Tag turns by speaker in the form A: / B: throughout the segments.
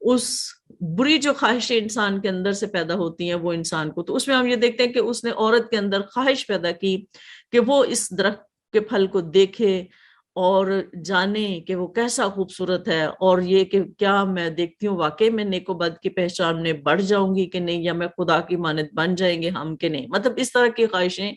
A: اس بری جو خواہشیں انسان کے اندر سے پیدا ہوتی ہیں وہ انسان کو، تو اس میں ہم یہ دیکھتے ہیں کہ اس نے عورت کے اندر خواہش پیدا کی کہ وہ اس درخت کے پھل کو دیکھے اور جانے کہ وہ کیسا خوبصورت ہے، اور یہ کہ کیا میں دیکھتی ہوں واقعی میں نیک و بد کی پہچان میں بڑھ جاؤں گی کہ نہیں، یا میں خدا کی مانند بن جائیں گے ہم کہ نہیں، مطلب اس طرح کی خواہشیں۔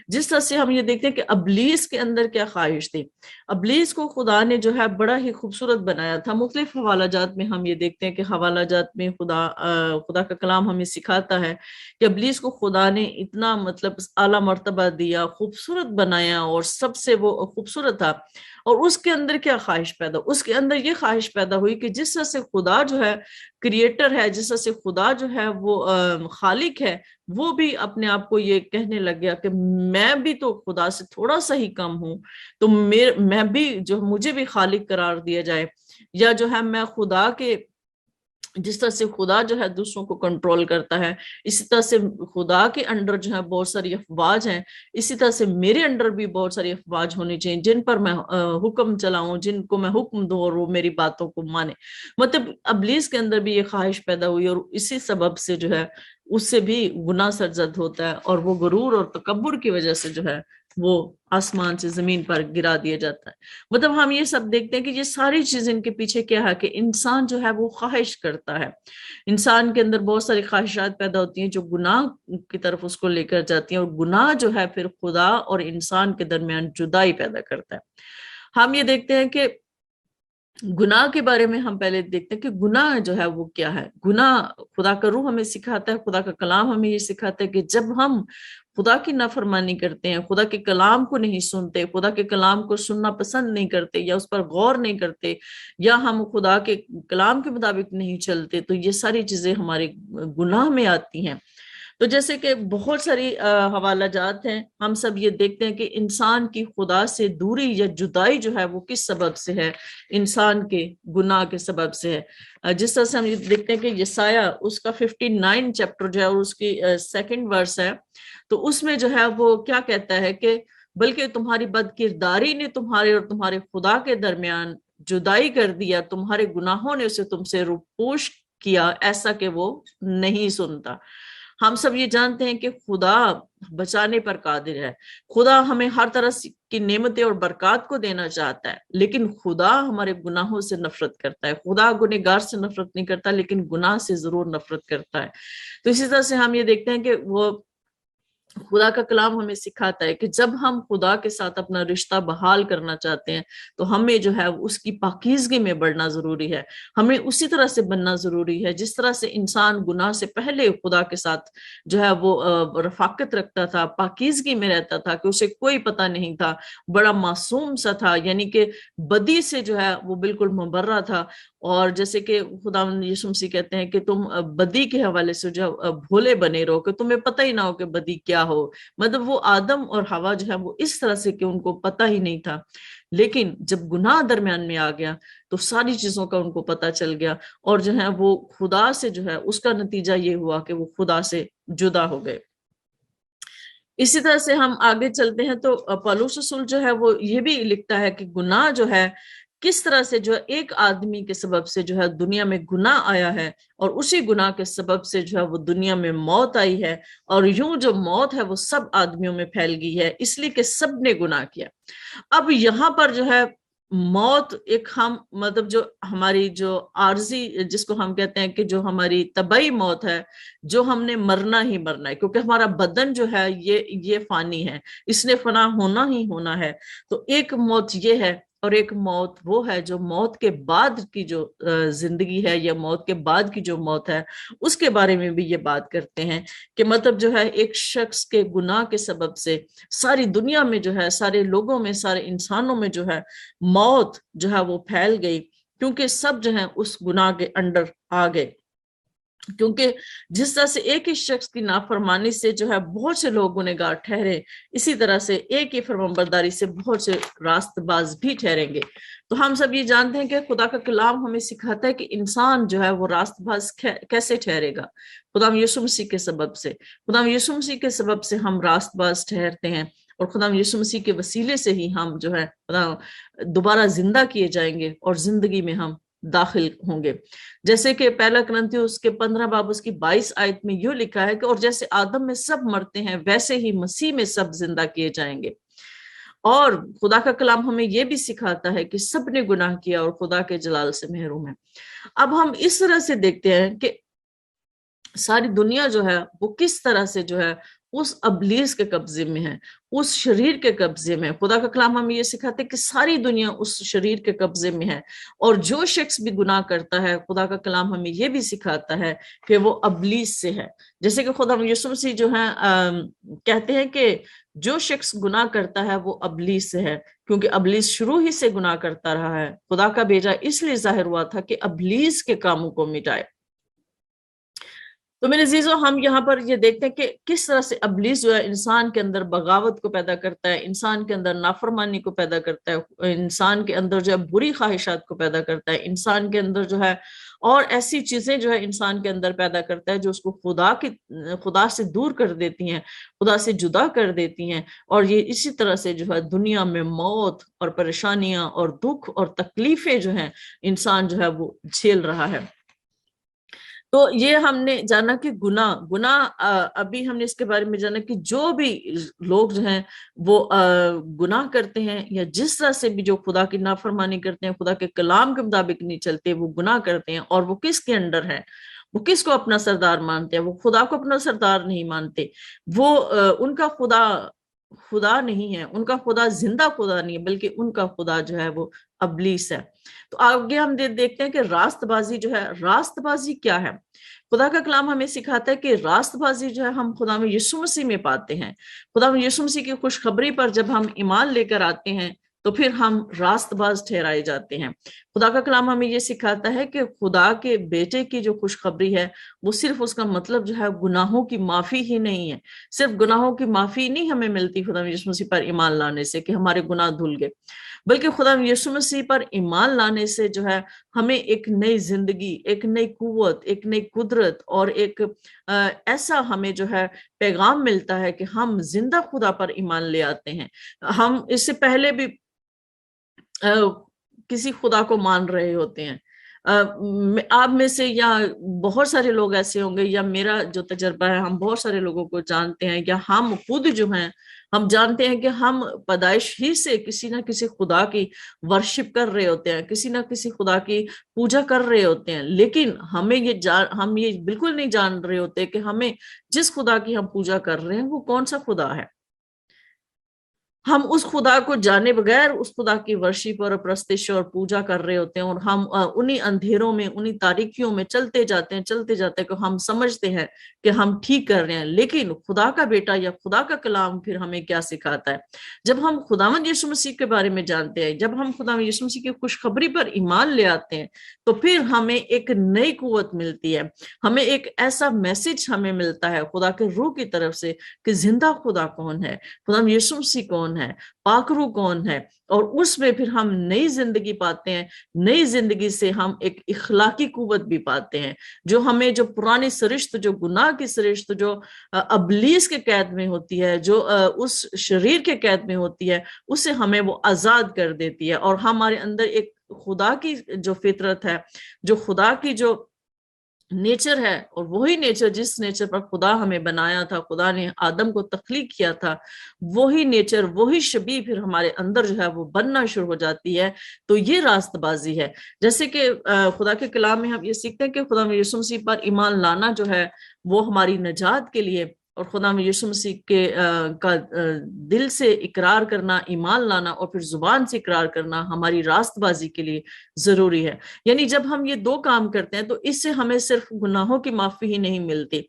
A: جس طرح سے ہم یہ دیکھتے ہیں کہ ابلیس کے اندر کیا خواہش تھی، ابلیس کو خدا نے جو ہے بڑا ہی خوبصورت بنایا تھا۔ مختلف حوالہ جات میں ہم یہ دیکھتے ہیں کہ حوالہ جات میں خدا کا کلام ہمیں سکھاتا ہے کہ ابلیس کو خدا نے اتنا مطلب اعلیٰ مرتبہ دیا، خوبصورت بنایا، اور سب سے وہ خوبصورت تھا۔ اور اس کے اندر کیا خواہش پیدا، اس کے اندر یہ خواہش پیدا ہوئی کہ جس طرح سے خدا جو ہے کریٹر ہے، جس طرح سے خدا جو ہے وہ خالق ہے، وہ بھی اپنے آپ کو یہ کہنے لگ گیا کہ میں بھی تو خدا سے تھوڑا سا ہی کم ہوں، تو میں بھی جو مجھے بھی خالق قرار دیا جائے، یا جو ہے میں خدا کے، جس طرح سے خدا جو ہے دوسروں کو کنٹرول کرتا ہے، اسی طرح سے خدا کے انڈر جو ہے بہت ساری افواج ہیں، اسی طرح سے میرے انڈر بھی بہت ساری افواج ہونی چاہیے جن پر میں حکم چلاؤں، جن کو میں حکم دوں اور وہ میری باتوں کو مانے۔ مطلب ابلیس کے اندر بھی یہ خواہش پیدا ہوئی، اور اسی سبب سے جو ہے اس سے بھی گناہ سرزد ہوتا ہے، اور وہ غرور اور تکبر کی وجہ سے جو ہے وہ آسمان سے زمین پر گرا دیا جاتا ہے۔ مطلب ہم یہ سب دیکھتے ہیں کہ یہ ساری چیزیں ان کے پیچھے کیا ہے کہ انسان جو ہے وہ خواہش کرتا ہے، انسان کے اندر بہت ساری خواہشات پیدا ہوتی ہیں جو گناہ کی طرف اس کو لے کر جاتی ہیں، اور گناہ جو ہے پھر خدا اور انسان کے درمیان جدائی پیدا کرتا ہے۔ ہم یہ دیکھتے ہیں کہ گناہ کے بارے میں ہم پہلے دیکھتے ہیں کہ گناہ جو ہے وہ کیا ہے۔ گناہ خدا کا روح ہمیں سکھاتا ہے، خدا کا کلام ہمیں یہ سکھاتا ہے کہ جب ہم خدا کی نافرمانی کرتے ہیں، خدا کے کلام کو نہیں سنتے، خدا کے کلام کو سننا پسند نہیں کرتے، یا اس پر غور نہیں کرتے، یا ہم خدا کے کلام کے مطابق نہیں چلتے، تو یہ ساری چیزیں ہمارے گناہ میں آتی ہیں۔ تو جیسے کہ بہت ساری حوالہ جات ہیں، ہم سب یہ دیکھتے ہیں کہ انسان کی خدا سے دوری یا جدائی جو ہے وہ کس سبب سے ہے، انسان کے گناہ کے سبب سے ہے۔ جس طرح سے ہم یہ دیکھتے ہیں کہ یسایہ اس کا 59 چیپٹر جو ہے اور اس کی 2 ورس ہے، تو اس میں جو ہے وہ کیا کہتا ہے کہ بلکہ تمہاری بد کرداری نے تمہارے اور تمہارے خدا کے درمیان جدائی کر دیا، تمہارے گناہوں نے اسے تم سے روپوش کیا، ایسا کہ وہ نہیں سنتا۔ ہم سب یہ جانتے ہیں کہ خدا بچانے پر قادر ہے، خدا ہمیں ہر طرح کی نعمتیں اور برکات کو دینا چاہتا ہے، لیکن خدا ہمارے گناہوں سے نفرت کرتا ہے۔ خدا گنہگار سے نفرت نہیں کرتا، لیکن گناہ سے ضرور نفرت کرتا ہے۔ تو اسی طرح سے ہم یہ دیکھتے ہیں کہ وہ خدا کا کلام ہمیں سکھاتا ہے کہ جب ہم خدا کے ساتھ اپنا رشتہ بحال کرنا چاہتے ہیں تو ہمیں جو ہے اس کی پاکیزگی میں بڑھنا ضروری ہے، ہمیں اسی طرح سے بننا ضروری ہے جس طرح سے انسان گناہ سے پہلے خدا کے ساتھ جو ہے وہ رفاقت رکھتا تھا، پاکیزگی میں رہتا تھا، کہ اسے کوئی پتہ نہیں تھا، بڑا معصوم سا تھا، یعنی کہ بدی سے جو ہے وہ بالکل مبرہ تھا۔ اور جیسے کہ خدا یسوع مسیح کہتے ہیں کہ تم بدی کے حوالے سے جو بھولے بنے رہو، کہ تمہیں پتہ ہی نہ ہو کہ بدی کیا ہو۔ مطلب وہ آدم اور حوا جو ہے وہ اس طرح سے کہ ان کو پتہ ہی نہیں تھا، لیکن جب گناہ درمیان میں آ گیا تو ساری چیزوں کا ان کو پتہ چل گیا، اور جو ہے وہ خدا سے جو ہے اس کا نتیجہ یہ ہوا کہ وہ خدا سے جدا ہو گئے۔ اسی طرح سے ہم آگے چلتے ہیں تو پولس رسول جو ہے وہ یہ بھی لکھتا ہے کہ گناہ جو ہے کس طرح سے جو ہے ایک آدمی کے سبب سے جو ہے دنیا میں گناہ آیا ہے، اور اسی گناہ کے سبب سے جو ہے وہ دنیا میں موت آئی ہے، اور یوں جو موت ہے وہ سب آدمیوں میں پھیل گئی ہے، اس لیے کہ سب نے گناہ کیا۔ اب یہاں پر جو ہے موت ایک ہم مطلب جو ہماری جو عارضی جس کو ہم کہتے ہیں کہ جو ہماری طبعی موت ہے، جو ہم نے مرنا ہی مرنا ہے، کیونکہ ہمارا بدن جو ہے یہ فانی ہے، اس نے فنا ہونا ہی ہونا ہے۔ تو ایک موت یہ ہے، اور ایک موت وہ ہے جو موت کے بعد کی جو زندگی ہے، یا موت کے بعد کی جو موت ہے، اس کے بارے میں بھی یہ بات کرتے ہیں کہ مطلب جو ہے ایک شخص کے گناہ کے سبب سے ساری دنیا میں جو ہے، سارے لوگوں میں، سارے انسانوں میں جو ہے موت جو ہے وہ پھیل گئی، کیونکہ سب جو ہیں اس گناہ کے انڈر آ گئے۔ کیونکہ جس طرح سے ایک ہی شخص کی نافرمانی سے جو ہے بہت سے لوگ گنہگار ٹھہرے، اسی طرح سے ایک ہی فرمانبرداری سے بہت سے راست باز بھی ٹھہریں گے۔ تو ہم سب یہ جانتے ہیں کہ خدا کا کلام ہمیں سکھاتا ہے کہ انسان جو ہے وہ راست باز کیسے ٹھہرے گا؟ خدا یسوع مسیح کے سبب سے، خدا یسوع مسیح کے سبب سے ہم راست باز ٹھہرتے ہیں، اور خدا یسوع مسیح کے وسیلے سے ہی ہم جو ہے دوبارہ زندہ کیے جائیں گے، اور زندگی میں ہم داخل ہوں گے. جیسے کہ پہلا کرنتھیوس کے 15 باب اس کی 22 آیت میں یوں لکھا ہے کہ اور جیسے آدم میں سب مرتے ہیں ویسے ہی مسیح میں سب زندہ کیے جائیں گے. اور خدا کا کلام ہمیں یہ بھی سکھاتا ہے کہ سب نے گناہ کیا اور خدا کے جلال سے محروم ہے. اب ہم اس طرح سے دیکھتے ہیں کہ ساری دنیا جو ہے وہ کس طرح سے جو ہے اس ابلیس کے قبضے میں ہے، اس شریر کے قبضے میں. خدا کا کلام ہمیں یہ سکھاتے ہیں کہ ساری دنیا اس شریر کے قبضے میں ہے، اور جو شخص بھی گناہ کرتا ہے خدا کا کلام ہمیں یہ بھی سکھاتا ہے کہ وہ ابلیس سے ہے. جیسے کہ خدا یسوع مسیح جو ہے کہتے ہیں کہ جو شخص گناہ کرتا ہے وہ ابلیس سے ہے، کیونکہ ابلیس شروع ہی سے گناہ کرتا رہا ہے. خدا کا بیٹا اس لیے ظاہر ہوا تھا کہ ابلیس کے کاموں کو مٹائے. تو میرے عزیزو، ہم یہاں پر یہ دیکھتے ہیں کہ کس طرح سے ابلیس جو ہے انسان کے اندر بغاوت کو پیدا کرتا ہے، انسان کے اندر نافرمانی کو پیدا کرتا ہے، انسان کے اندر جو ہے بری خواہشات کو پیدا کرتا ہے، انسان کے اندر جو ہے اور ایسی چیزیں جو ہے انسان کے اندر پیدا کرتا ہے جو اس کو خدا سے دور کر دیتی ہیں، خدا سے جدا کر دیتی ہیں. اور یہ اسی طرح سے جو ہے دنیا میں موت اور پریشانیاں اور دکھ اور تکلیفیں جو ہیں انسان جو ہے وہ جھیل رہا ہے. تو یہ ہم نے جانا کہ گناہ ابھی ہم نے اس کے بارے میں جانا کہ جو بھی لوگ جو ہیں وہ گناہ کرتے ہیں یا جس طرح سے بھی جو خدا کی نافرمانی کرتے ہیں، خدا کے کلام کے مطابق نہیں چلتے، وہ گناہ کرتے ہیں. اور وہ کس کے انڈر ہے؟ وہ کس کو اپنا سردار مانتے ہیں؟ وہ خدا کو اپنا سردار نہیں مانتے. وہ ان کا خدا نہیں ہے، ان کا خدا زندہ خدا نہیں ہے، بلکہ ان کا خدا جو ہے وہ ابلیس ہے. تو آگے ہم دیکھتے ہیں کہ راست بازی جو ہے، راست بازی کیا ہے؟ خدا کا کلام ہمیں سکھاتا ہے کہ راست بازی جو ہے ہم خدا میں یسوع مسیح میں پاتے ہیں. خدا میں یسوع مسیح کی خوشخبری پر جب ہم ایمان لے کر آتے ہیں تو پھر ہم راست باز ٹھہرائے جاتے ہیں. خدا کا کلام ہمیں یہ سکھاتا ہے کہ خدا کے بیٹے کی جو خوشخبری ہے وہ صرف اس کا مطلب جو ہے گناہوں کی معافی ہی نہیں ہے. صرف گناہوں کی معافی نہیں ہمیں ملتی خدا یسوع مسیح پر ایمان لانے سے کہ ہمارے گناہ دھل گئے، بلکہ خدا یسوع مسیح پر ایمان لانے سے جو ہے ہمیں ایک نئی زندگی، ایک نئی قوت، ایک نئی قدرت اور ایک ایسا ہمیں جو ہے پیغام ملتا ہے کہ ہم زندہ خدا پر ایمان لے آتے ہیں. ہم اس سے پہلے بھی کسی خدا کو مان رہے ہوتے ہیں. آپ میں سے یا بہت سارے لوگ ایسے ہوں گے، یا میرا جو تجربہ ہے ہم بہت سارے لوگوں کو جانتے ہیں، یا ہم خود جو ہیں ہم جانتے ہیں کہ ہم پیدائش ہی سے کسی نہ کسی خدا کی ورشپ کر رہے ہوتے ہیں، کسی نہ کسی خدا کی پوجا کر رہے ہوتے ہیں. لیکن ہم یہ بالکل نہیں جان رہے ہوتے کہ ہمیں جس خدا کی ہم پوجا کر رہے ہیں وہ کون سا خدا ہے. ہم اس خدا کو جانے بغیر اس خدا کی ورشپ اور پرستش اور پوجا کر رہے ہوتے ہیں، اور ہم انہی اندھیروں میں، انہی تاریکیوں میں چلتے جاتے ہیں کہ ہم سمجھتے ہیں کہ ہم ٹھیک کر رہے ہیں. لیکن خدا کا بیٹا یا خدا کا کلام پھر ہمیں کیا سکھاتا ہے؟ جب ہم خداوند یسوع مسیح کے بارے میں جانتے ہیں، جب ہم خداوند یسوع مسیح کی خوشخبری پر ایمان لے آتے ہیں، تو پھر ہمیں ایک نئی قوت ملتی ہے، ہمیں ایک ایسا میسج ہمیں ملتا ہے خدا کے روح کی طرف سے کہ زندہ خدا کون ہے، خداوند یسوع مسیح کون ہے، پاکرو کون ہے. اور اس میں پھر ہم نئی زندگی پاتے ہیں. نئی زندگی سے ہم ایک اخلاقی قوت بھی پاتے ہیں، جو ہمیں جو پرانی سرشت، جو گناہ کی سرشت، جو ابلیس کے قید میں ہوتی ہے، جو اس شریر کے قید میں ہوتی ہے، اس سے ہمیں وہ آزاد کر دیتی ہے. اور ہمارے اندر ایک خدا کی جو فطرت ہے، جو خدا کی جو نیچر ہے، اور وہی نیچر جس نیچر پر خدا ہمیں بنایا تھا، خدا نے آدم کو تخلیق کیا تھا، وہی نیچر، وہی شبیہ پھر ہمارے اندر جو ہے وہ بننا شروع ہو جاتی ہے. تو یہ راست بازی ہے. جیسے کہ خدا کے کلام میں ہم یہ سیکھتے ہیں کہ خدا میں یسوع مسیح پر ایمان لانا جو ہے وہ ہماری نجات کے لیے، اور خدا میں یسوع مسیح کا دل سے اقرار کرنا، ایمان لانا، اور پھر زبان سے اقرار کرنا ہماری راست بازی کے لیے ضروری ہے. یعنی جب ہم یہ دو کام کرتے ہیں تو اس سے ہمیں صرف گناہوں کی معافی ہی نہیں ملتی،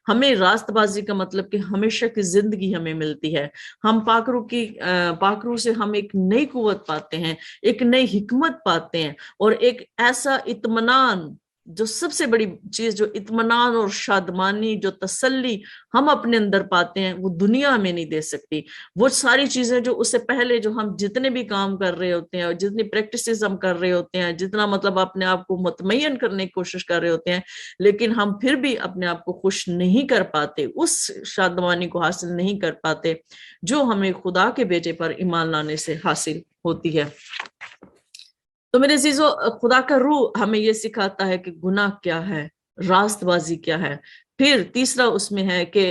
A: ہمیں راست بازی کا مطلب کہ ہمیشہ کی زندگی ہمیں ملتی ہے. ہم پاکرو سے ہم ایک نئی قوت پاتے ہیں، ایک نئی حکمت پاتے ہیں، اور ایک ایسا اطمینان، جو سب سے بڑی چیز، جو اطمینان اور شادمانی، جو تسلی ہم اپنے اندر پاتے ہیں، وہ دنیا میں نہیں دے سکتی. وہ ساری چیزیں جو اس سے پہلے جو ہم جتنے بھی کام کر رہے ہوتے ہیں، اور جتنی پریکٹسز ہم کر رہے ہوتے ہیں، جتنا مطلب اپنے آپ کو مطمئن کرنے کی کوشش کر رہے ہوتے ہیں، لیکن ہم پھر بھی اپنے آپ کو خوش نہیں کر پاتے، اس شادمانی کو حاصل نہیں کر پاتے جو ہمیں خدا کے بیٹے پر ایمان لانے سے حاصل ہوتی ہے. تو میرے عزیزو، خدا کا روح ہمیں یہ سکھاتا ہے کہ گناہ کیا ہے، راست بازی کیا ہے۔ پھر تیسرا اس میں ہے کہ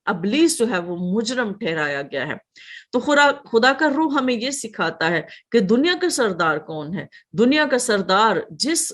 A: ابلیس جو ہے وہ مجرم ٹھہرایا گیا ہے۔ تو خدا کا روح ہمیں یہ سکھاتا ہے کہ دنیا کا سردار کون ہے۔ دنیا کا سردار جس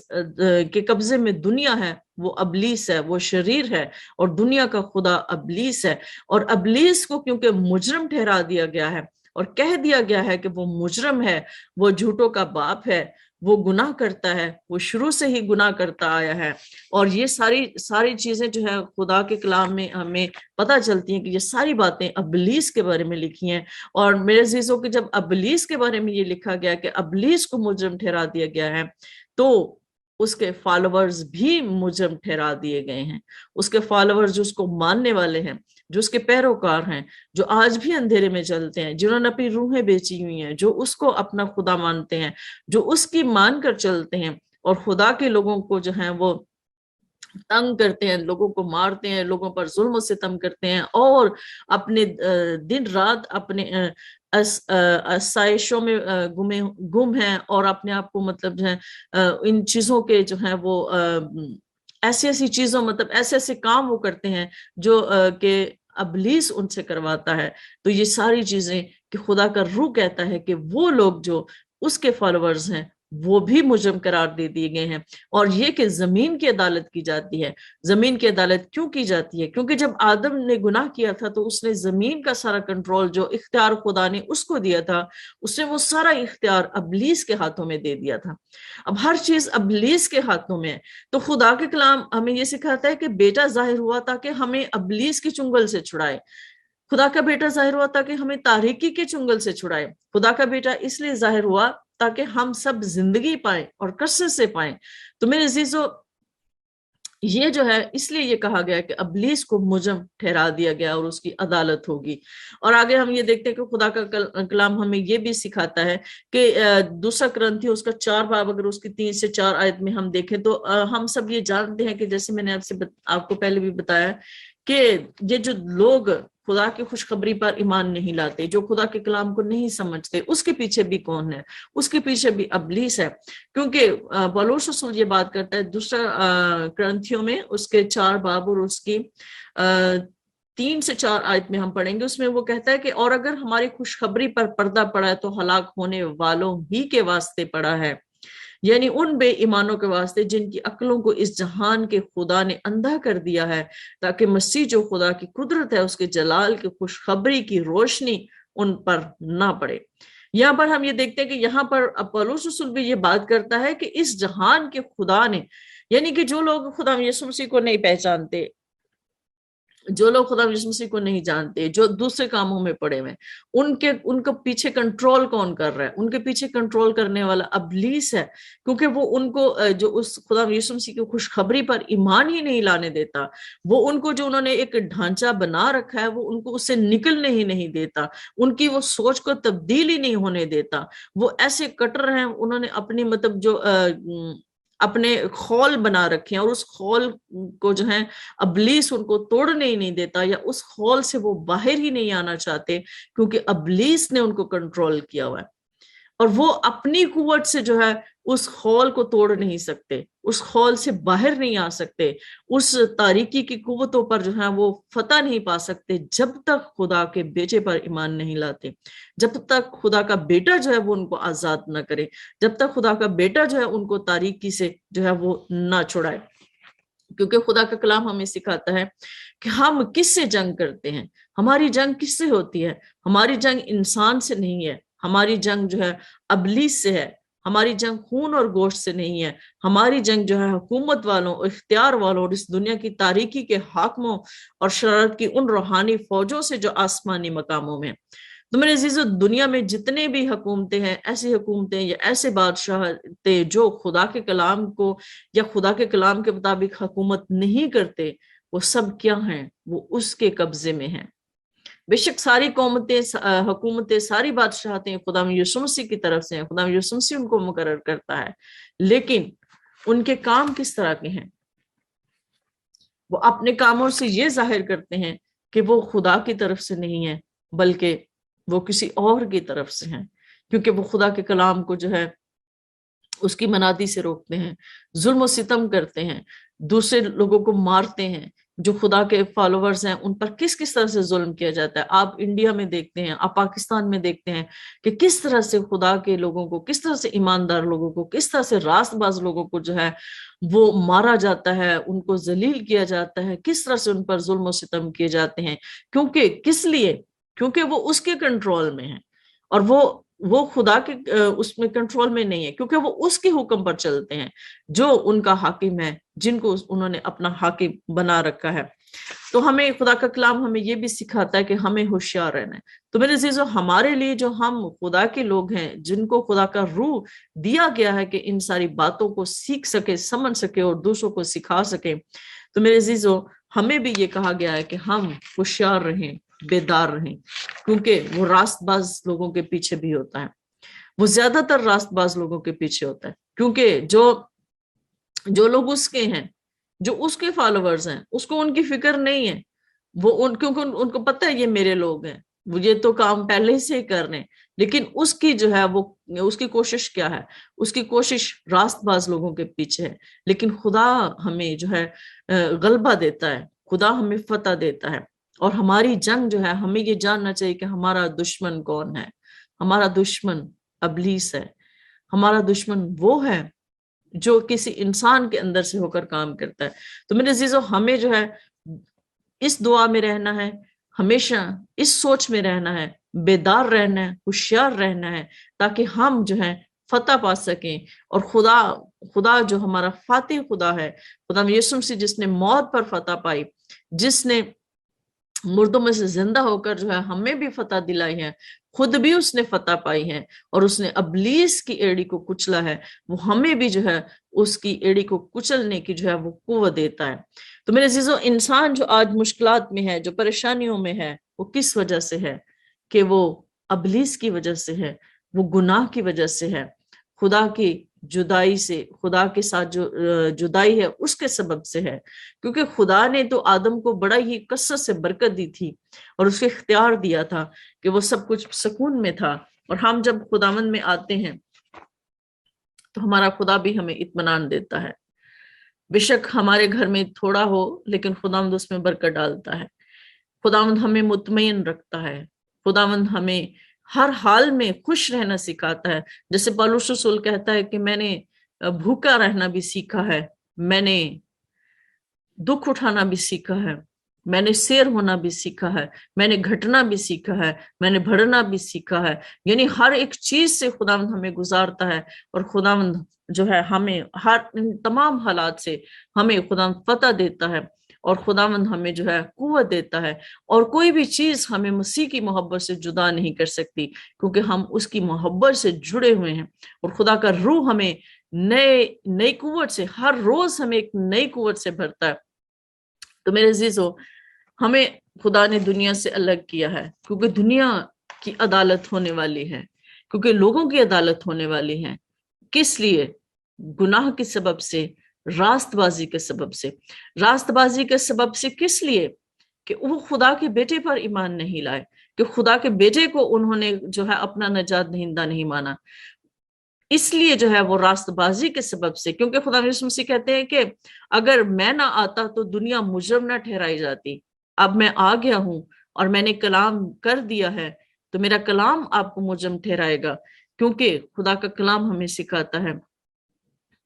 A: کے قبضے میں دنیا ہے وہ ابلیس ہے، وہ شریر ہے، اور دنیا کا خدا ابلیس ہے۔ اور ابلیس کو کیونکہ مجرم ٹھہرا دیا گیا ہے اور کہہ دیا گیا ہے کہ وہ مجرم ہے، وہ جھوٹوں کا باپ ہے، وہ گناہ کرتا ہے، وہ شروع سے ہی گناہ کرتا آیا ہے۔ اور یہ ساری چیزیں جو ہے خدا کے کلام میں ہمیں پتہ چلتی ہیں کہ یہ ساری باتیں ابلیس کے بارے میں لکھی ہیں۔ اور میرے عزیزوں کہ جب ابلیس کے بارے میں یہ لکھا گیا کہ ابلیس کو مجرم ٹھہرا دیا گیا ہے، تو اس کے فالوورز بھی مجرم ٹھہرا دیے گئے ہیں۔ اس کے فالوورز جو اس کو ماننے والے ہیں، جو اس کے پیروکار ہیں، جو آج بھی اندھیرے میں چلتے ہیں، جنہوں نے اپنی روحیں بیچی ہوئی ہیں، جو اس کو اپنا خدا مانتے ہیں، جو اس کی مان کر چلتے ہیں، اور خدا کے لوگوں کو جو ہیں وہ تنگ کرتے ہیں، لوگوں کو مارتے ہیں، لوگوں پر ظلم و ستم کرتے ہیں، اور اپنے دن رات اپنے آسائشوں میں گم ہیں، اور اپنے آپ کو مطلب جو ہے ان چیزوں کے جو ہیں وہ ایسی ایسی چیزوں مطلب ایسے ایسے کام وہ کرتے ہیں جو کہ ابلیس ان سے کرواتا ہے۔ تو یہ ساری چیزیں کہ خدا کا روح کہتا ہے کہ وہ لوگ جو اس کے فالوورز ہیں وہ بھی مجرم قرار دے دیے گئے ہیں۔ اور یہ کہ زمین کی عدالت کی جاتی ہے۔ زمین کی عدالت کیوں کی جاتی ہے؟ کیونکہ جب آدم نے گناہ کیا تھا تو اس نے زمین کا سارا کنٹرول، جو اختیار خدا نے اس کو دیا تھا، اس نے وہ سارا اختیار ابلیس کے ہاتھوں میں دے دیا تھا۔ اب ہر چیز ابلیس کے ہاتھوں میں ہے۔ تو خدا کے کلام ہمیں یہ سکھاتا ہے کہ بیٹا ظاہر ہوا تاکہ ہمیں ابلیس کی چنگل سے چھڑائے۔ خدا کا بیٹا ظاہر ہوا تاکہ ہمیں تاریکی کے چنگل سے چھڑائے۔ خدا کا بیٹا اس لیے ظاہر ہوا تاکہ ہم سب زندگی پائیں اور کثرت سے پائیں۔ تو میرے عزیزو، یہ جو ہے اس لیے یہ کہا گیا کہ ابلیس کو مجرم ٹھہرا دیا گیا اور اس کی عدالت ہوگی۔ اور آگے ہم یہ دیکھتے ہیں کہ خدا کا کلام ہمیں یہ بھی سکھاتا ہے کہ دوسرا کرنتھی اس کا 4 باب اگر اس کی 3 سے 4 آیت میں ہم دیکھیں تو ہم سب یہ جانتے ہیں کہ جیسے میں نے آپ کو پہلے بھی بتایا کہ یہ جو لوگ خدا کی خوشخبری پر ایمان نہیں لاتے، جو خدا کے کلام کو نہیں سمجھتے، اس کے پیچھے بھی کون ہے؟ اس کے پیچھے بھی ابلیس ہے۔ کیونکہ پولس رسول یہ بات کرتا ہے دوسرا کرنتھیوں میں اس کے 4 باب اور اس کی 3 سے 4 آیت میں ہم پڑھیں گے۔ اس میں وہ کہتا ہے کہ اور اگر ہماری خوشخبری پر پردہ پڑا ہے تو ہلاک ہونے والوں ہی کے واسطے پڑا ہے، یعنی ان بے ایمانوں کے واسطے جن کی عقلوں کو اس جہان کے خدا نے اندھا کر دیا ہے، تاکہ مسیح جو خدا کی قدرت ہے اس کے جلال کی خوشخبری کی روشنی ان پر نہ پڑے۔ یہاں پر ہم یہ دیکھتے ہیں کہ یہاں پر پولس رسول بھی یہ بات کرتا ہے کہ اس جہان کے خدا نے، یعنی کہ جو لوگ خدا یسوع مسیح کو نہیں پہچانتے، جو لوگ خدا یسوع مسیح کو نہیں جانتے، جو دوسرے کاموں میں پڑے ہوئے، ان کو پیچھے کنٹرول کون کر رہا ہے؟ ان کے پیچھے کنٹرول کرنے والا ابلیس ہے، کیونکہ وہ ان کو جو اس خدا یسوع مسیح کی خوشخبری پر ایمان ہی نہیں لانے دیتا، وہ ان کو جو انہوں نے ایک ڈھانچہ بنا رکھا ہے وہ ان کو اس سے نکلنے ہی نہیں دیتا، ان کی وہ سوچ کو تبدیل ہی نہیں ہونے دیتا۔ وہ ایسے کٹر ہیں، انہوں نے اپنی مطلب جو اپنے خول بنا رکھے ہیں، اور اس خول کو جو ہے ابلیس ان کو توڑنے ہی نہیں دیتا، یا اس خول سے وہ باہر ہی نہیں آنا چاہتے، کیونکہ ابلیس نے ان کو کنٹرول کیا ہوا ہے، اور وہ اپنی قوت سے جو ہے اس خول کو توڑ نہیں سکتے، اس خول سے باہر نہیں آ سکتے، اس تاریکی کی قوتوں پر جو ہے وہ فتح نہیں پا سکتے جب تک خدا کے بیٹے پر ایمان نہیں لاتے، جب تک خدا کا بیٹا جو ہے وہ ان کو آزاد نہ کرے، جب تک خدا کا بیٹا جو ہے ان کو تاریکی سے جو ہے وہ نہ چھڑائے۔ کیونکہ خدا کا کلام ہمیں سکھاتا ہے کہ ہم کس سے جنگ کرتے ہیں، ہماری جنگ کس سے ہوتی ہے؟ ہماری جنگ انسان سے نہیں ہے، ہماری جنگ جو ہے ابلیس سے ہے، ہماری جنگ خون اور گوشت سے نہیں ہے، ہماری جنگ جو ہے حکومت والوں، اختیار والوں، اور اس دنیا کی تاریکی کے حاکموں اور شرارت کی ان روحانی فوجوں سے جو آسمانی مقاموں میں۔ تو میرے عزیزو، دنیا میں جتنے بھی حکومتیں ہیں، ایسی حکومتیں یا ایسے بادشاہتے جو خدا کے کلام کو یا خدا کے کلام کے مطابق حکومت نہیں کرتے، وہ سب کیا ہیں؟ وہ اس کے قبضے میں ہیں۔ بے شک ساری قومتیں، حکومتیں، ساری بادشاہتیں خدا یسوع مسیح کی طرف سے ہیں، خدا یسوع مسیح ان کو مقرر کرتا ہے، لیکن ان کے کام کس طرح کے ہیں؟ وہ اپنے کاموں سے یہ ظاہر کرتے ہیں کہ وہ خدا کی طرف سے نہیں ہیں، بلکہ وہ کسی اور کی طرف سے ہیں، کیونکہ وہ خدا کے کلام کو جو ہے اس کی منادی سے روکتے ہیں، ظلم و ستم کرتے ہیں، دوسرے لوگوں کو مارتے ہیں، جو خدا کے فالوورز ہیں ان پر کس کس طرح سے ظلم کیا جاتا ہے۔ آپ انڈیا میں دیکھتے ہیں، آپ پاکستان میں دیکھتے ہیں کہ کس طرح سے خدا کے لوگوں کو، کس طرح سے ایماندار لوگوں کو، کس طرح سے راست باز لوگوں کو جو ہے وہ مارا جاتا ہے، ان کو ذلیل کیا جاتا ہے، کس طرح سے ان پر ظلم و ستم کیے جاتے ہیں۔ کیونکہ کس لیے؟ کیونکہ وہ اس کے کنٹرول میں ہیں، اور وہ خدا کے اس میں کنٹرول میں نہیں ہے، کیونکہ وہ اس کے حکم پر چلتے ہیں جو ان کا حاکم ہے، جن کو انہوں نے اپنا حاکم بنا رکھا ہے۔ تو ہمیں خدا کا کلام ہمیں یہ بھی سکھاتا ہے کہ ہمیں ہوشیار رہنا ہے۔ تو میرے عزیزو، ہمارے لیے جو ہم خدا کے لوگ ہیں، جن کو خدا کا روح دیا گیا ہے کہ ان ساری باتوں کو سیکھ سکے، سمجھ سکے اور دوسروں کو سکھا سکے، تو میرے عزیزو ہمیں بھی یہ کہا گیا ہے کہ ہم ہوشیار رہیں، بیدار رہیں، کیونکہ وہ راست باز لوگوں کے پیچھے بھی ہوتا ہے۔ وہ زیادہ تر راست باز لوگوں کے پیچھے ہوتا ہے، کیونکہ جو لوگ اس کے ہیں، جو اس کے فالوورز ہیں، اس کو ان کی فکر نہیں ہے۔ کیونکہ ان کو پتہ ہے یہ میرے لوگ ہیں، وہ یہ تو کام پہلے سے ہی کر رہے ہیں، لیکن اس کی جو ہے وہ اس کی کوشش کیا ہے؟ اس کی کوشش راست باز لوگوں کے پیچھے ہے۔ لیکن خدا ہمیں جو ہے غلبہ دیتا ہے، خدا ہمیں فتح دیتا ہے، اور ہماری جنگ جو ہے، ہمیں یہ جاننا چاہیے کہ ہمارا دشمن کون ہے۔ ہمارا دشمن ابلیس ہے، ہمارا دشمن وہ ہے جو کسی انسان کے اندر سے ہو کر کام کرتا ہے۔ تو میرے عزیزو، ہمیں جو ہے اس دعا میں رہنا ہے، ہمیشہ اس سوچ میں رہنا ہے، بیدار رہنا ہے، ہوشیار رہنا ہے، تاکہ ہم جو ہے فتح پا سکیں، اور خدا جو ہمارا فاتح خدا ہے، خدا یسوع مسیح جس نے موت پر فتح پائی، جس نے مردوں میں سے زندہ ہو کر جو ہے ہمیں بھی فتح دلائی ہے، خود بھی اس نے فتح پائی ہے، اور اس نے ابلیس کی ایڑی کو کچلا ہے، وہ ہمیں بھی جو ہے اس کی ایڑی کو کچلنے کی جو ہے وہ قوت دیتا ہے۔ تو میرے عزیزو، انسان جو آج مشکلات میں ہے، جو پریشانیوں میں ہے، وہ کس وجہ سے ہے؟ کہ وہ ابلیس کی وجہ سے ہے، وہ گناہ کی وجہ سے ہے، خدا کی جدائی سے، خدا کے ساتھ جو جدائی ہے اس کے سبب سے ہے۔ کیونکہ خدا نے تو آدم کو بڑا ہی کثرت سے برکت دی تھی، اور اس کو اختیار دیا تھا کہ وہ سب کچھ سکون میں تھا، اور ہم جب خداوند میں آتے ہیں تو ہمارا خدا بھی ہمیں اطمینان دیتا ہے۔ بے شک ہمارے گھر میں تھوڑا ہو، لیکن خداوند اس میں برکت ڈالتا ہے، خداوند ہمیں مطمئن رکھتا ہے، خداوند ہمیں ہر حال میں خوش رہنا سکھاتا ہے۔ جیسے پالوس رسول کہتا ہے کہ میں نے بھوکا رہنا بھی سیکھا ہے، میں نے دکھ اٹھانا بھی سیکھا ہے، میں نے سیر ہونا بھی سیکھا ہے، میں نے گھٹنا بھی سیکھا ہے، میں نے بڑھنا بھی سیکھا ہے۔ یعنی ہر ایک چیز سے خداوند ہمیں گزارتا ہے، اور خداوند جو ہے ہمیں ہر تمام حالات سے ہمیں خداوند فتح دیتا ہے، اور خداوند ہمیں جو ہے قوت دیتا ہے، اور کوئی بھی چیز ہمیں مسیح کی محبت سے جدا نہیں کر سکتی، کیونکہ ہم اس کی محبت سے جڑے ہوئے ہیں، اور خدا کا روح ہمیں نئی قوت سے، ہر روز ہمیں ایک نئی قوت سے بھرتا ہے۔ تو میرے عزیزو، ہمیں خدا نے دنیا سے الگ کیا ہے، کیونکہ دنیا کی عدالت ہونے والی ہے، کیونکہ لوگوں کی عدالت ہونے والی ہے۔ کس لیے؟ گناہ کے سبب سے، راست بازی کے سبب سے۔ راست بازی کے سبب سے کس لیے؟ کہ وہ خدا کے بیٹے پر ایمان نہیں لائے، کہ خدا کے بیٹے کو انہوں نے جو ہے اپنا نجات دہندہ نہیں مانا، اس لیے جو ہے وہ راست بازی کے سبب سے۔ کیونکہ خدا یسوع مسیح کہتے ہیں کہ اگر میں نہ آتا تو دنیا مجرم نہ ٹھہرائی جاتی، اب میں آ گیا ہوں اور میں نے کلام کر دیا ہے، تو میرا کلام آپ کو مجرم ٹھہرائے گا۔ کیونکہ خدا کا کلام ہمیں سکھاتا ہے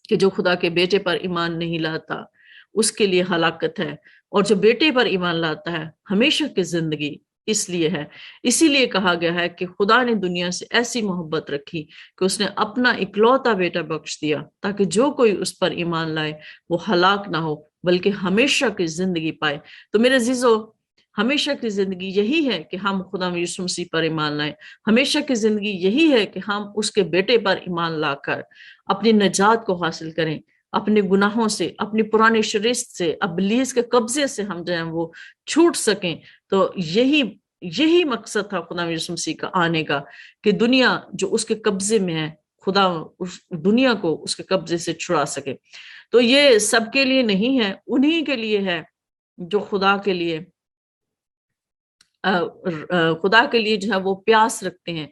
A: کہ جو خدا کے بیٹے پر ایمان نہیں لاتا اس کے لیے ہلاکت ہے، اور جو بیٹے پر ایمان لاتا ہے ہمیشہ کی زندگی۔ اس لیے ہے، اسی لیے کہا گیا ہے کہ خدا نے دنیا سے ایسی محبت رکھی کہ اس نے اپنا اکلوتا بیٹا بخش دیا، تاکہ جو کوئی اس پر ایمان لائے وہ ہلاک نہ ہو بلکہ ہمیشہ کی زندگی پائے۔ تو میرے عزیزو، ہمیشہ کی زندگی یہی ہے کہ ہم خدا یسوع مسیح پر ایمان لائیں، ہمیشہ کی زندگی یہی ہے کہ ہم اس کے بیٹے پر ایمان لا کر اپنی نجات کو حاصل کریں، اپنے گناہوں سے، اپنی پرانے شریعت سے، ابلیس کے قبضے سے ہم جو ہیں وہ چھوٹ سکیں۔ تو یہی مقصد تھا خدا یسوع مسیح کا آنے کا، کہ دنیا جو اس کے قبضے میں ہے، خدا اس دنیا کو اس کے قبضے سے چھڑا سکے۔ تو یہ سب کے لیے نہیں ہے، انہی کے لیے ہے جو خدا کے لیے جو ہے وہ پیاس رکھتے ہیں،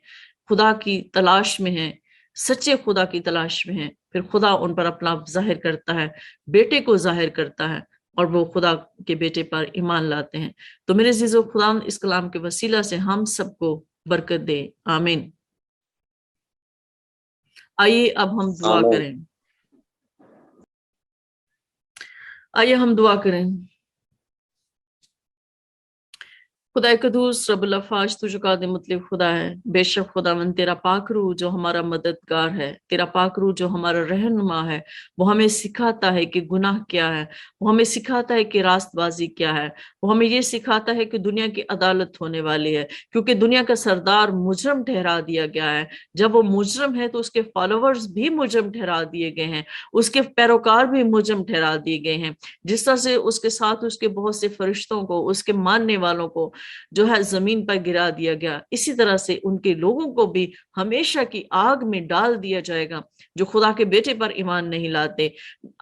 A: خدا کی تلاش میں ہیں، سچے خدا کی تلاش میں ہیں۔ پھر خدا ان پر اپنا ظاہر کرتا ہے، بیٹے کو ظاہر کرتا ہے، اور وہ خدا کے بیٹے پر ایمان لاتے ہیں۔ تو میرے عزیزو، خدا اس کلام کے وسیلہ سے ہم سب کو برکت دے، آمین۔ آئیے اب ہم دعا
B: آمین۔
A: کریں، آئیے ہم دعا کریں۔ خدا قدوس رب الافاج، تو جو قادر مطلب خدا ہے، بے شک خداوند تیرا پاک روح جو ہمارا مددگار ہے، تیرا پاک روح جو ہمارا رہنما ہے، وہ ہمیں سکھاتا ہے کہ گناہ کیا ہے، وہ ہمیں سکھاتا ہے کہ راست بازی کیا ہے، وہ ہمیں یہ سکھاتا ہے کہ دنیا کی عدالت ہونے والی ہے، کیونکہ دنیا کا سردار مجرم ٹھہرا دیا گیا ہے۔ جب وہ مجرم ہے تو اس کے فالوورز بھی مجرم ٹھہرا دیے گئے ہیں، اس کے پیروکار بھی مجرم ٹھہرا دیے گئے ہیں۔ جس طرح سے اس کے ساتھ اس کے بہت سے فرشتوں کو، اس کے ماننے والوں کو جو ہے زمین پر گرا دیا گیا، اسی طرح سے ان کے لوگوں کو بھی ہمیشہ کی آگ میں ڈال دیا جائے گا جو خدا کے بیٹے پر ایمان نہیں لاتے۔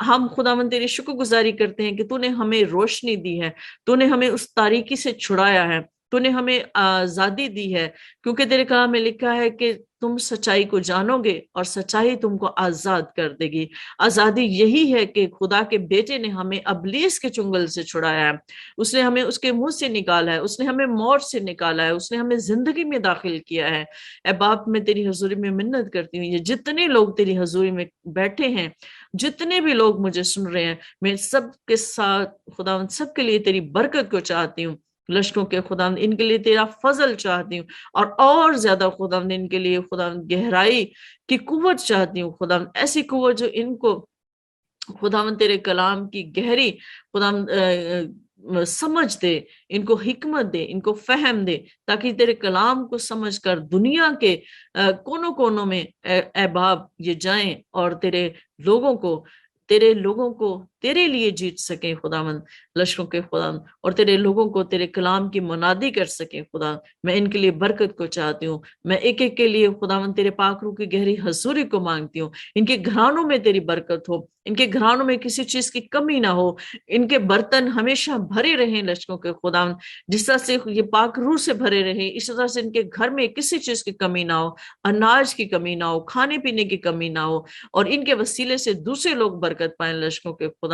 A: ہم خداوند تیری شکر گزاری کرتے ہیں کہ تو نے ہمیں روشنی دی ہے، تو نے ہمیں اس تاریکی سے چھڑایا ہے، تو نے ہمیں آزادی دی ہے، کیونکہ تیرے کلام میں لکھا ہے کہ تم سچائی کو جانو گے اور سچائی تم کو آزاد کر دے گی۔ آزادی یہی ہے کہ خدا کے بیٹے نے ہمیں ابلیس کے چنگل سے چھڑایا ہے، اس نے ہمیں اس کے منہ سے نکالا ہے، اس نے ہمیں موت سے نکالا ہے، اس نے ہمیں زندگی میں داخل کیا ہے۔ اے باپ، میں تیری حضوری میں منت کرتی ہوں، یہ جتنے لوگ تیری حضوری میں بیٹھے ہیں، جتنے بھی لوگ مجھے سن رہے ہیں، میں سب کے ساتھ خداوند سب کے لیے تیری برکت کو چاہتی ہوں، لشکروں کے خداوند ان کے لیے تیرا فضل چاہتی ہوں، اور زیادہ خداوند ان کے لیے خداوند گہرائی کی قوت چاہتی ہوں، خداوند ایسی قوت جو ان کو خداوند تیرے کلام کی گہری خداوند سمجھ دے، ان کو حکمت دے، ان کو فہم دے، تاکہ تیرے کلام کو سمجھ کر دنیا کے کونوں کونوں میں اے باپ یہ جائیں اور تیرے لوگوں کو تیرے لیے جیت سکیں خداوند، لشکروں کے خداوند، اور تیرے لوگوں کو تیرے کلام کی منادی کر سکیں خدا۔ میں ان کے لیے برکت کو چاہتی ہوں، میں ایک ایک کے لیے خداوند تیرے پاک روح کی گہری حضوری کو مانگتی ہوں۔ ان کے گھرانوں میں تیری برکت ہو، ان کے گھرانوں میں کسی چیز کی کمی نہ ہو، ان کے برتن ہمیشہ بھرے رہیں لشکروں کے خداوند، جس طرح سے یہ پاک روح سے بھرے رہیں، اس طرح سے ان کے گھر میں کسی چیز کی کمی نہ ہو، اناج کی کمی نہ ہو، کھانے پینے کی کمی نہ ہو، اور ان کے وسیلے سے دوسرے لوگ برکت پائیں لشکروں کے خداوند۔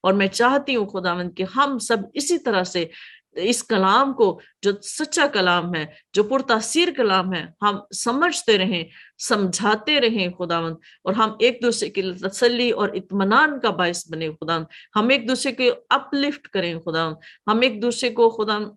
A: اور میں چاہتی ہوں خداوند کہ ہم سب اسی طرح سے اس کلام کو، جو سچا کلام ہے، جو پرتاثیر کلام ہے، ہم سمجھتے رہیں، سمجھاتے رہیں خداوند، اور ہم ایک دوسرے کی تسلی اور اطمینان کا باعث بنے خداوند، ہم ایک دوسرے کو اپ لفٹ کریں خداوند، ہم ایک دوسرے کو خداوند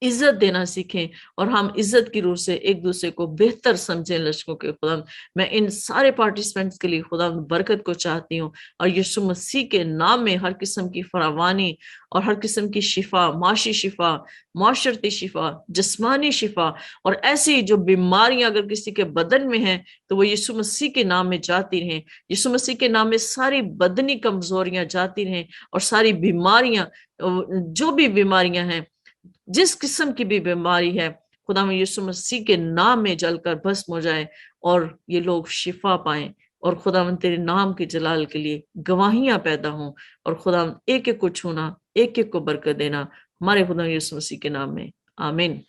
A: عزت دینا سیکھیں، اور ہم عزت کی روح سے ایک دوسرے کو بہتر سمجھیں لشکروں کے خداوند۔ میں ان سارے پارٹیسپینٹس کے لیے خداوند برکت کو چاہتی ہوں، اور یسوع مسیح کے نام میں ہر قسم کی فراوانی اور ہر قسم کی شفا، معاشی شفا، معاشرتی شفا، جسمانی شفا، اور ایسی جو بیماریاں اگر کسی کے بدن میں ہیں تو وہ یسوع مسیح کے نام میں جاتی رہیں، یسوع مسیح کے نام میں ساری بدنی کمزوریاں جاتی رہیں، اور ساری بیماریاں، جو بھی بیماریاں ہیں، جس قسم کی بھی بیماری ہے، خدا میں یسوع مسیح کے نام میں جل کر بھسم ہو جائے، اور یہ لوگ شفا پائیں، اور خدا من تیرے نام کے جلال کے لیے گواہیاں پیدا ہوں، اور خدا ایک ایک کو چھونا، ایک ایک کو برکت دینا، ہمارے خدا یسوع مسیح کے نام میں، آمین۔